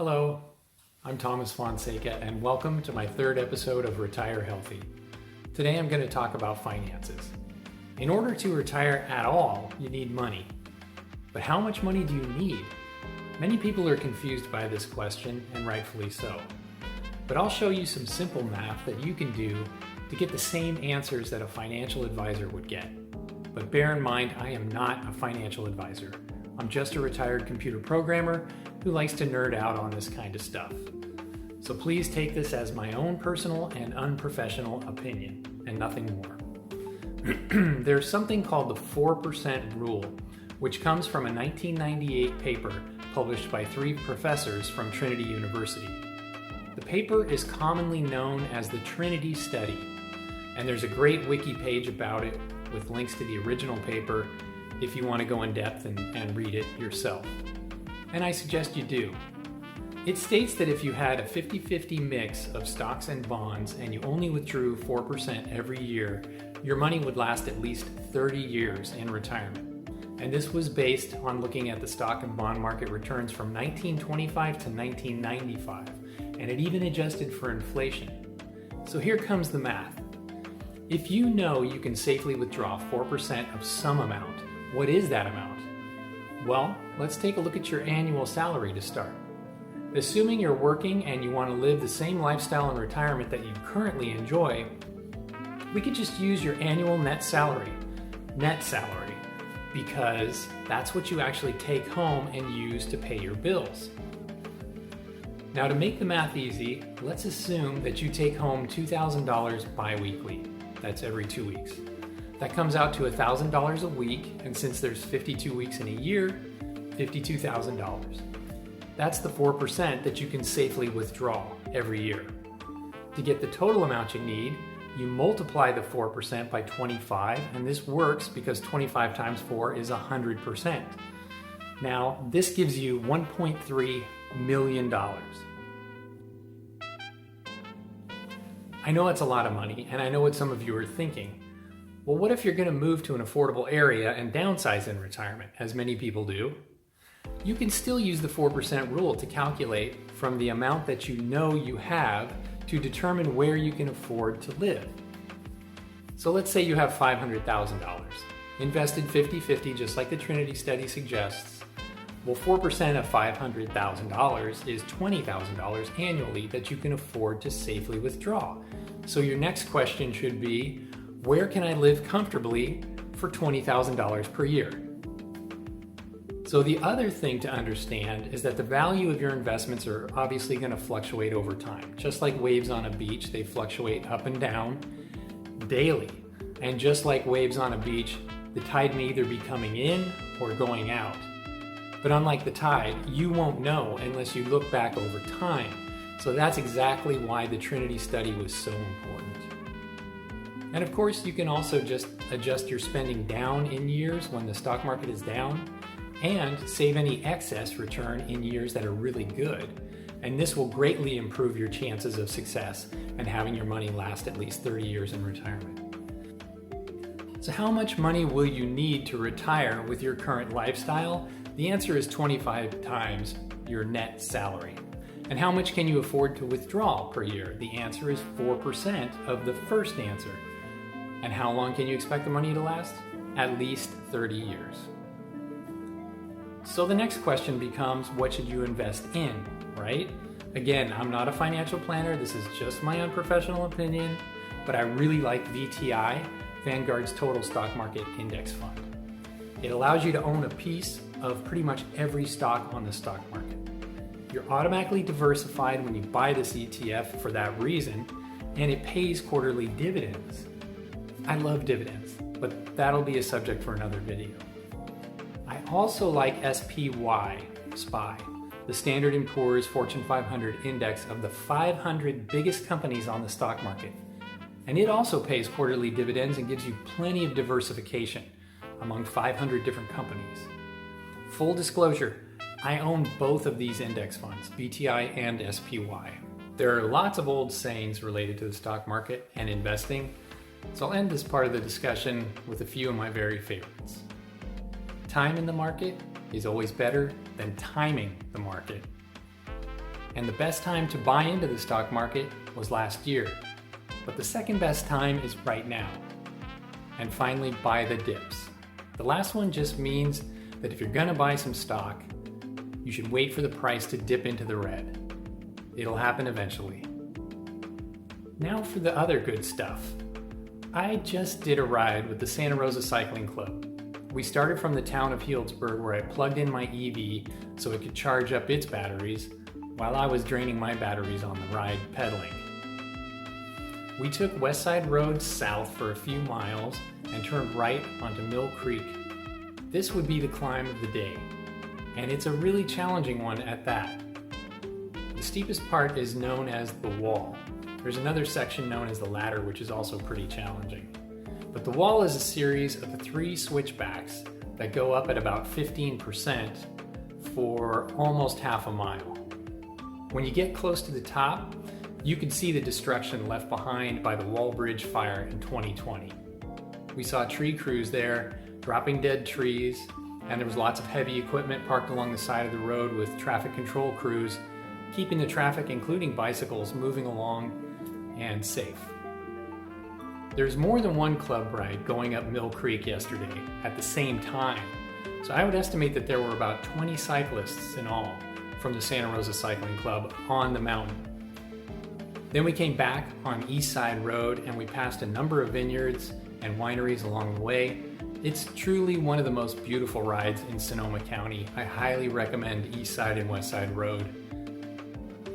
Hello, I'm Thomas Fonseca and welcome to my third episode of Retire Healthy. Today I'm going to talk about finances. In order to retire at all, you need money. But how much money do you need? Many people are confused by this question, and rightfully so. But I'll show you some simple math that you can do to get the same answers that a financial advisor would get. But bear in mind, I am not a financial advisor. I'm just a retired computer programmer who likes to nerd out on this kind of stuff. So please take this as my own personal and unprofessional opinion, and nothing more. There's something called the 4% rule, which comes from a 1998 paper published by 3 professors from Trinity University. The paper is commonly known as the Trinity Study, and there's a great wiki page about it with links to the original paper if you want to go in depth and read it yourself. And I suggest you do. It states that if you had a 50-50 mix of stocks and bonds and you only withdrew 4% every year, your money would last at least 30 years in retirement. And this was based on looking at the stock and bond market returns from 1925 to 1995, and it even adjusted for inflation. So here comes the math. If you know you can safely withdraw 4% of some amount, what is that amount? Well, let's take a look at your annual salary to start. Assuming you're working and you want to live the same lifestyle in retirement that you currently enjoy, we could just use your annual net salary, because that's what you actually take home and use to pay your bills. Now, to make the math easy, let's assume that you take home $2,000 bi-weekly. That's every 2 weeks. That comes out to $1,000 a week, and since there's 52 weeks in a year, $52,000. That's the 4% that you can safely withdraw every year. To get the total amount you need, you multiply the 4% by 25, and this works because 25 times 4 is 100%. Now, this gives you $1.3 million. I know that's a lot of money, and I know what some of you are thinking. Well, what if you're going to move to an affordable area and downsize in retirement, as many people do? You can still use the 4% rule to calculate from the amount that you know you have to determine where you can afford to live. So let's say you have $500,000, invested 50-50 just like the Trinity Study suggests. Well, 4% of $500,000 is $20,000 annually that you can afford to safely withdraw. So your next question should be, where can I live comfortably for $20,000 per year? So the other thing to understand is that the value of your investments are obviously going to fluctuate over time. Just like waves on a beach, they fluctuate up and down daily. And just like waves on a beach, the tide may either be coming in or going out. But unlike the tide, you won't know unless you look back over time. So that's exactly why the Trinity Study was so important. And of course, you can also just adjust your spending down in years when the stock market is down, and save any excess return in years that are really good. And this will greatly improve your chances of success and having your money last at least 30 years in retirement. So how much money will you need to retire with your current lifestyle? The answer is 25 times your net salary. And how much can you afford to withdraw per year? The answer is 4% of the first answer. And how long can you expect the money to last? At least 30 years. So the next question becomes, what should you invest in, right? Again, I'm not a financial planner. This is just my unprofessional opinion, but I really like VTI, Vanguard's Total Stock Market Index Fund. It allows you to own a piece of pretty much every stock on the stock market. You're automatically diversified when you buy this ETF for that reason, and it pays quarterly dividends. I love dividends, but that'll be a subject for another video. I also like SPY, the Standard & Poor's Fortune 500 index of the 500 biggest companies on the stock market. And it also pays quarterly dividends and gives you plenty of diversification among 500 different companies. Full disclosure, I own both of these index funds, VTI and SPY. There are lots of old sayings related to the stock market and investing, so I'll end this part of the discussion with a few of my very favorites. Time in the market is always better than timing the market. And the best time to buy into the stock market was last year. But the second best time is right now. And finally, buy the dips. The last one just means that if you're gonna buy some stock, you should wait for the price to dip into the red. It'll happen eventually. Now for the other good stuff. I just did a ride with the Santa Rosa Cycling Club. We started from the town of Healdsburg, where I plugged in my EV so it could charge up its batteries while I was draining my batteries on the ride pedaling. We took Westside Road south for a few miles and turned right onto Mill Creek. This would be the climb of the day, and it's a really challenging one at that. The steepest part is known as the wall. There's another section known as the ladder, which is also pretty challenging. But the wall is a series of 3 switchbacks that go up at about 15% for almost half a mile. When you get close to the top, you can see the destruction left behind by the Wall Bridge fire in 2020. We saw tree crews there, dropping dead trees, and there was lots of heavy equipment parked along the side of the road with traffic control crews, keeping the traffic, including bicycles, moving along and safe. There's more than one club ride going up Mill Creek yesterday at the same time, so I would estimate that there were about 20 cyclists in all from the Santa Rosa Cycling Club on the mountain. Then we came back on Eastside Road and we passed a number of vineyards and wineries along the way. It's truly one of the most beautiful rides in Sonoma County. I highly recommend Eastside and Westside Road.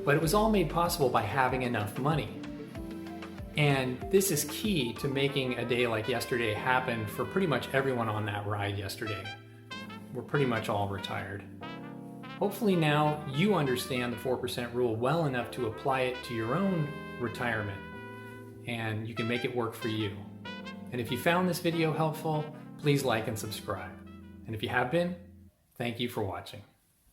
But it was all made possible by having enough money. And this is key to making a day like yesterday happen for pretty much everyone on that ride yesterday. We're pretty much all retired. Hopefully now you understand the 4% rule well enough to apply it to your own retirement, and you can make it work for you. And if you found this video helpful, please like and subscribe. And if you have been, thank you for watching.